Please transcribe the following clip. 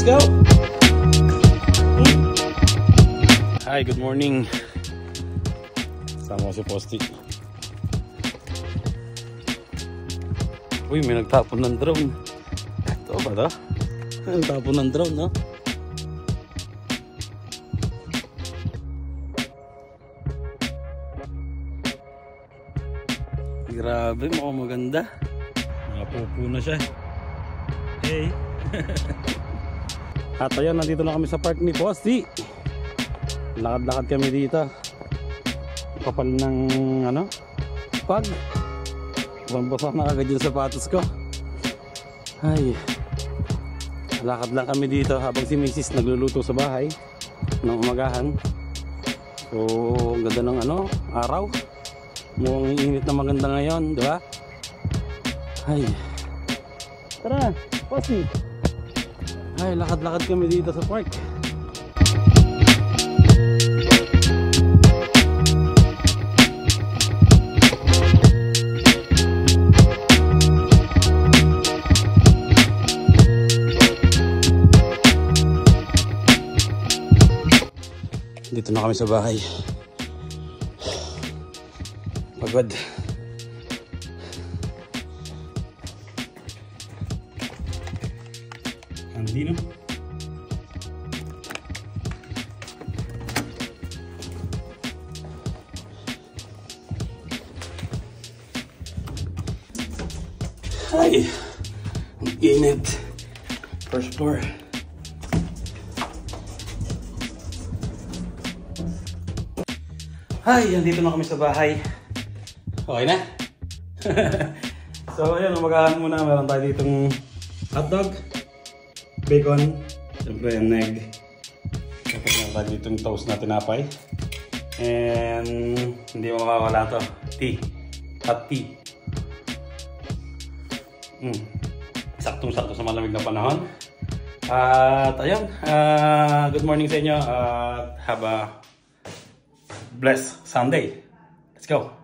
go! Hi, good morning. Sama ko si Posty. Uy, may nagtapon ng drone. Ito ba ito? Nagtapon ng drone, no? Grabe, mukhang maganda. Nakapupo na siya. Hey! At ayan, nandito na kami sa park ni Posty. Lakad-lakad kami dito. Kapal ng ano? Pag. Bambasa na agad yung sapatos ko. Ay. Lakad lang kami dito habang si Mrs. nagluluto sa bahay ng umagahan. So, ang ganda ng ano, araw. Mukhang init na maganda ngayon, di ba? Ay. Tara, Posty. Ay, lakad-lakad kami dito sa park. Dito na kami sa bahay. Pagod. Andino. Ay, ang init. First floor. Ay, andito na kami sa bahay. Okay na? So, ayun, umagahan muna. Meron tayo ditong hotdog, bacon, siyempre ang egg. Tapos meron tayo ditong toast na tinapay. And hindi makakawala to. Tea. Hot tea. Saktong-sakto sa malamig na panahon. At ayun, good morning sa inyo. Have a blessed Sunday. Let's go.